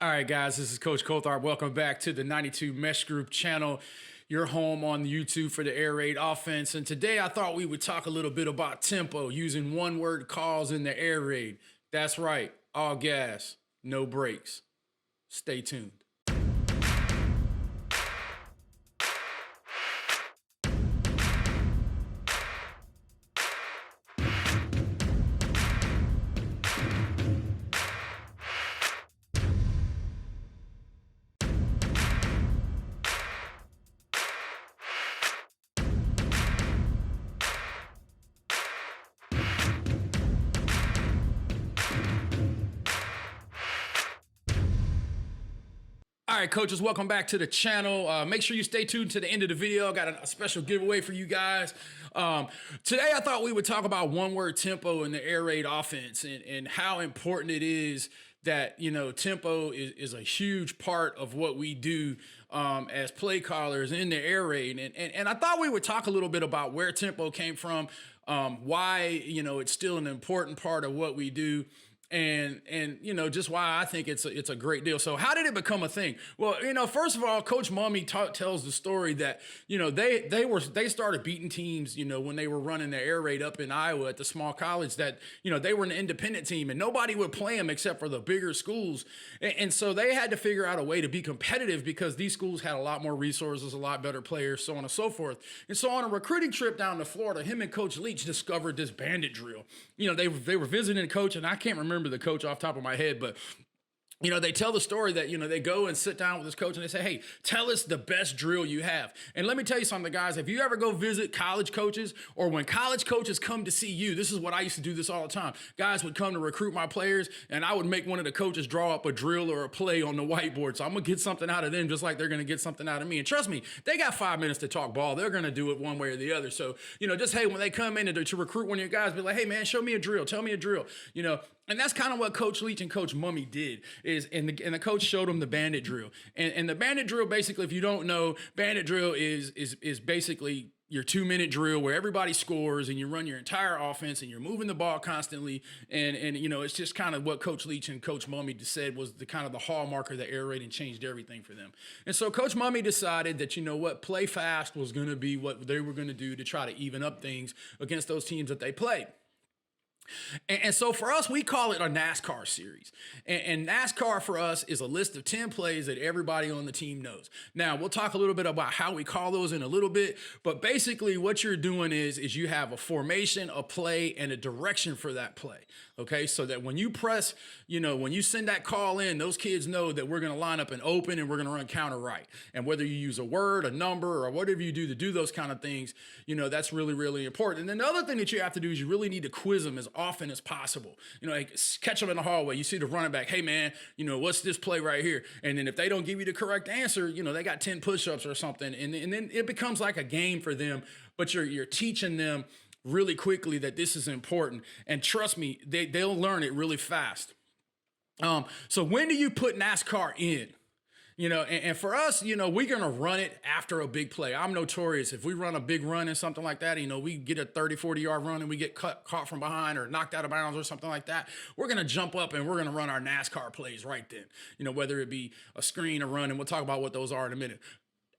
All right, guys, this is Coach Colthart. Welcome back to the 92 Meshgroup channel, your home on YouTube for the air raid offense. And today I thought we would talk a little bit about tempo, using one-word calls in the air raid. That's right, all gas, no brakes. Stay tuned. All right, coaches, welcome back to the channel. Make sure you stay tuned to the end of the video. I got a special giveaway for you guys. Today, I thought we would talk about one-word tempo in the air raid offense and how important it is that, tempo is a huge part of what we do as play callers in the air raid. And I thought we would talk a little bit about where tempo came from, why, it's still an important part of what we do. And just why I think it's a great deal. So how did it become a thing? Well, first of all, Coach Mummy tells the story that they started beating teams when they were running the air raid up in Iowa at the small college that they were an independent team and nobody would play them except for the bigger schools, and so they had to figure out a way to be competitive because these schools had a lot more resources, a lot better players, so on and so forth. And so on a recruiting trip down to Florida, him and Coach Leach discovered this bandit drill. They were visiting Coach, and I can't remember the coach off the top of my head, but they tell the story that, they go and sit down with this coach and they say, hey, tell us the best drill you have. And let me tell you something, guys, if you ever go visit college coaches or when college coaches come to see you, this is what I used to do this all the time. Guys would come to recruit my players and I would make one of the coaches draw up a drill or a play on the whiteboard. So I'm going to get something out of them just like they're going to get something out of me. And trust me, they got 5 minutes to talk ball. They're going to do it one way or the other. So, just, hey, when they come in to recruit one of your guys, be like, hey, man, show me a drill. Tell me a drill, and that's kind of what Coach Leach and Coach Mummy did and the coach showed them the bandit drill. And the bandit drill, basically, if you don't know, bandit drill is basically your 2-minute drill where everybody scores and you run your entire offense and you're moving the ball constantly. And it's just kind of what Coach Leach and Coach Mummy just said was the kind of the hallmark of the air raid and changed everything for them. And so Coach Mummy decided that, play fast was going to be what they were going to do to try to even up things against those teams that they played. And so for us, we call it a NASCAR series. And NASCAR for us is a list of 10 plays that everybody on the team knows. Now, we'll talk a little bit about how we call those in a little bit. But basically, what you're doing is you have a formation, a play, and a direction for that play. Okay, so that when you press, when you send that call in, those kids know that we're going to line up and open and we're going to run counter right. And whether you use a word, a number, or whatever you do to do those kind of things, that's really, really important. And then the other thing that you have to do is you really need to quiz them as often as possible. Like catch them in the hallway. You see the running back, hey man, what's this play right here? And then if they don't give you the correct answer, they got 10 push-ups or something. And then it becomes like a game for them, but you're teaching them really quickly that this is important. And trust me, they'll learn it really fast. So when do you put NASCAR in? And for us, we're going to run it after a big play. I'm notorious. If we run a big run and something like that, we get a 30, 40-yard run and we get caught from behind or knocked out of bounds or something like that, we're going to jump up and we're going to run our NASCAR plays right then, whether it be a screen, a run, and we'll talk about what those are in a minute.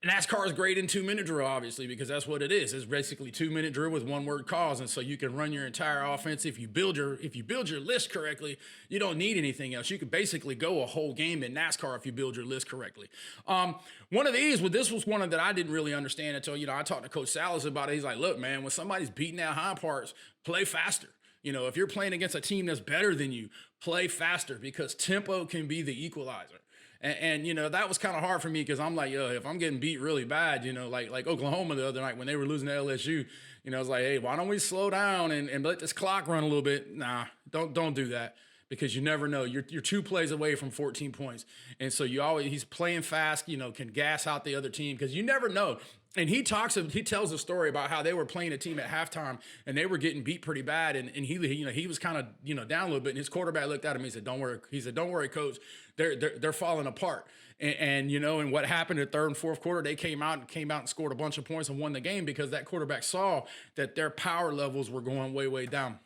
NASCAR is great in 2-minute drill, obviously, because that's what it is. It's basically 2-minute drill with one-word calls, and so you can run your entire offense. If you build your list correctly, you don't need anything else. You could basically go a whole game in NASCAR if you build your list correctly. One of these, this was one that I didn't really understand until I talked to Coach Salas about it. He's like, look, man, when somebody's beating that hind parts, play faster. If you're playing against a team that's better than you, play faster because tempo can be the equalizer. And that was kind of hard for me because I'm like, if I'm getting beat really bad, like Oklahoma the other night when they were losing to LSU, I was like, hey, why don't we slow down and let this clock run a little bit? Nah, don't do that. Because you never know. You're 2 plays away from 14 points. And so he's playing fast, can gas out the other team because you never know. And he tells a story about how they were playing a team at halftime and they were getting beat pretty bad. And he was kind of, down a little bit. And his quarterback looked at him. He said, don't worry, coach. They're falling apart. And what happened in the third and fourth quarter, they came out and scored a bunch of points and won the game because that quarterback saw that their power levels were going way, way down.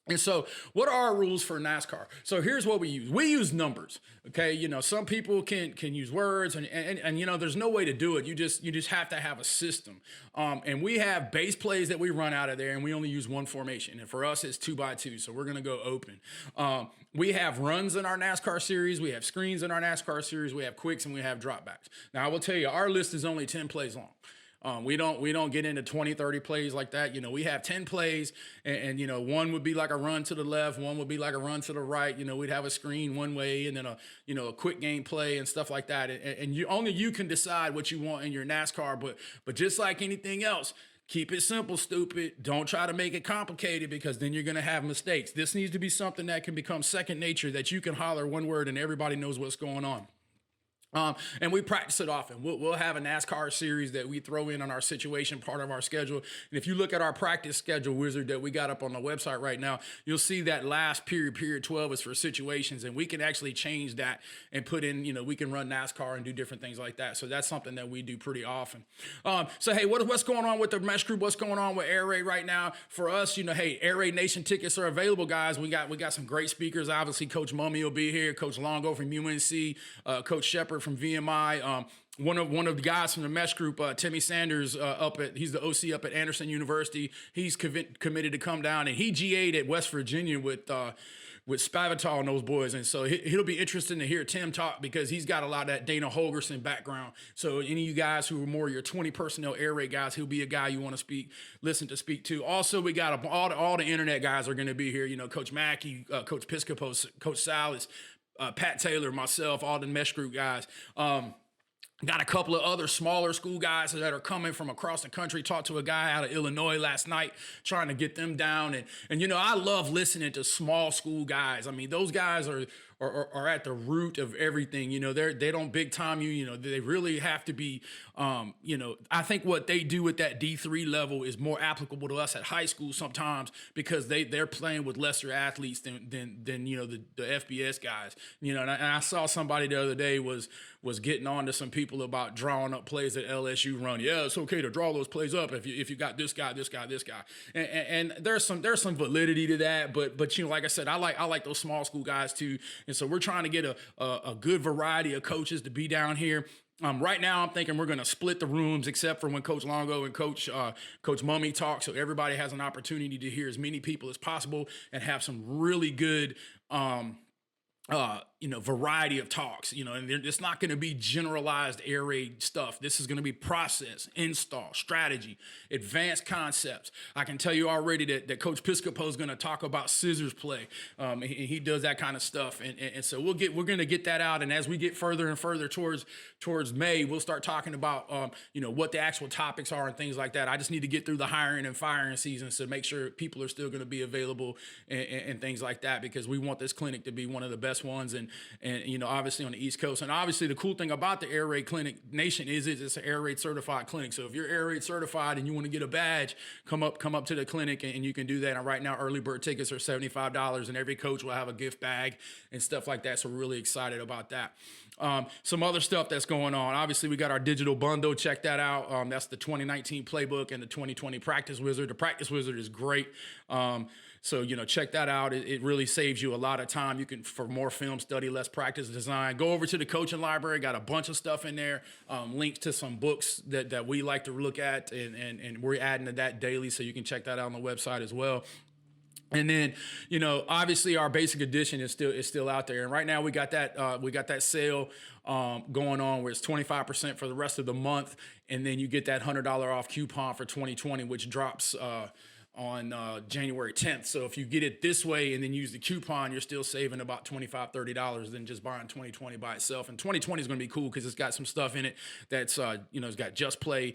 And so, what are our rules for NASCAR? So here's what we use. We use numbers. Okay, some people can use words, and there's no way to do it. You just have to have a system. And we have base plays that we run out of there, and we only use one formation. And for us, it's 2x2. So we're gonna go open. We have runs in our NASCAR series. We have screens in our NASCAR series. We have quicks, and we have dropbacks. Now I will tell you, our list is only 10 plays long. We don't get into 20, 30 plays like that. We have 10 plays, and one would be like a run to the left, one would be like a run to the right. We'd have a screen one way, and then a quick game play and stuff like that. And you can decide what you want in your NASCAR, but just like anything else, keep it simple, stupid. Don't try to make it complicated, because then you're going to have mistakes. This needs to be something that can become second nature, that you can holler one word and everybody knows what's going on. And we practice it often. We'll have a NASCAR series that we throw in on our situation part of our schedule. And if you look at our practice schedule wizard that we got up on the website right now, you'll see that last period 12 is for situations, and we can actually change that and put in, we can run NASCAR and do different things like that. So that's something that we do pretty often. So hey, what's going on with the Meshgroup? What's going on with Air Raid right now? For us, hey, Air Raid Nation tickets are available, guys. We got some great speakers. Obviously, Coach Mummy will be here, Coach Longo from UNC, Coach Shepard from VMI. One of the guys from the Meshgroup, Timmy Sanders, he's the OC up at Anderson University. He's committed to come down, and he GA'd at West Virginia with Spavital and those boys. And so it'll be interesting to hear Tim talk, because he's got a lot of that Dana Holgerson background. So any of you guys who are more your 20 personnel air raid guys, he'll be a guy you want to speak to. Also, we got all the internet guys are going to be here. Coach Mackey, Coach Piscopo, Coach Salas, Pat Taylor, myself, all the Meshgroup guys. Got a couple of other smaller school guys that are coming from across the country. Talked to a guy out of Illinois last night, trying to get them down. And I love listening to small school guys. I mean, those guys are at the root of everything. They don't big time you. They really have to be. I think what they do at that D3 level is more applicable to us at high school sometimes, because they're playing with lesser athletes than the FBS guys. And I saw somebody the other day was getting on to some people about drawing up plays that LSU run. Yeah, it's okay to draw those plays up if you got this guy, and there's some validity to that. But like I said, I like those small school guys too. And so we're trying to get a good variety of coaches to be down here. Right now, I'm thinking we're going to split the rooms, except for when Coach Longo and Coach Mummy talk, so everybody has an opportunity to hear as many people as possible and have some really good variety of talks, and it's not going to be generalized air raid stuff. This is going to be process, install, strategy, advanced concepts. I can tell you already that Coach Piscopo is going to talk about scissors play. And he does that kind of stuff. And so we're going to get that out. And as we get further and further towards May, we'll start talking about, what the actual topics are and things like that. I just need to get through the hiring and firing season to make sure people are still going to be available and things like that, because we want this clinic to be one of the best ones. And obviously on the East Coast. And obviously the cool thing about the Air Raid Clinic Nation is it's an Air Raid certified clinic. So if you're Air Raid certified and you want to get a badge, come up to the clinic and you can do that. And right now, early bird tickets are $75, and every coach will have a gift bag and stuff like that. So we're really excited about that. Some other stuff that's going on. Obviously, we got our digital bundle. Check that out. That's the 2019 playbook and the 2020 practice wizard. The practice wizard is great. So, check that out. It really saves you a lot of time. You can, for more film study, less practice design, go over to the coaching library. Got a bunch of stuff in there, links to some books that we like to look at, and we're adding to that daily. So you can check that out on the website as well. And then, obviously our basic edition is still out there. And right now we got that sale going on where it's 25% for the rest of the month. And then you get that $100 off coupon for 2020, which drops on January 10th. So if you get it this way and then use the coupon, you're still saving about $25, $30 than just buying 2020 by itself. And 2020 is going to be cool because it's got some stuff in it that's, it's got Just Play,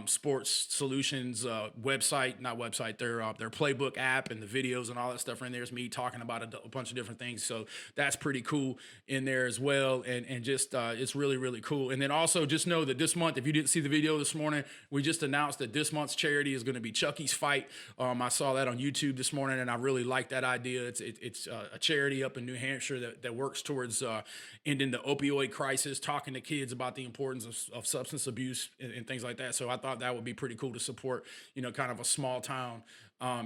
Sports Solutions website, not website, their playbook app, and the videos and all that stuff are in there. It's me talking about a bunch of different things. So that's pretty cool in there as well. And just, it's really, really cool. And then also just know that this month, if you didn't see the video this morning, we just announced that this month's charity is going to be Chucky's Fight. I saw that on YouTube this morning, and I really like that idea. It's a charity up in New Hampshire that works towards ending the opioid crisis, talking to kids about the importance of substance abuse and things like that. So I thought that would be pretty cool to support, kind of a small town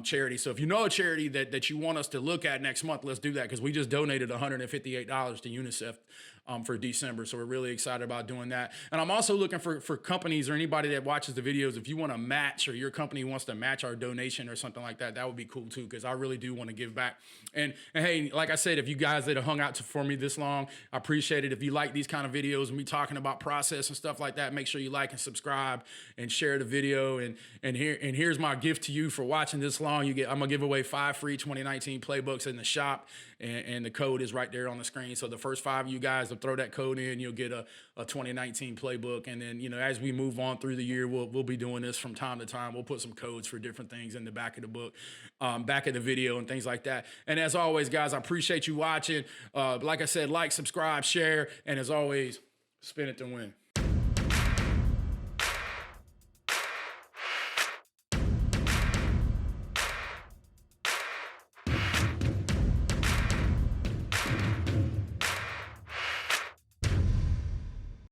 charity. So if you know a charity that you want us to look at next month, let's do that, because we just donated $158 to UNICEF for December. So we're really excited about doing that. And I'm also looking for companies or anybody that watches the videos. If you want to match, or your company wants to match our donation or something like that, that would be cool too, because I really do want to give back. And hey, like I said, if you guys that have hung out for me this long, I appreciate it. If you like these kind of videos and me talking about process and stuff like that, make sure you like and subscribe and share the video. And here's my gift to you for watching this long. I'm gonna give away 5 free 2019 playbooks in the shop, and the code is right there on the screen. So the first 5 of you guys will throw that code in, you'll get a 2019 playbook. And then, as we move on through the year, we'll be doing this from time to time. We'll put some codes for different things in the back of the book, back of the video, and things like that. And as always, guys, I appreciate you watching. Like I said, like, subscribe, share, and as always, spin it to win.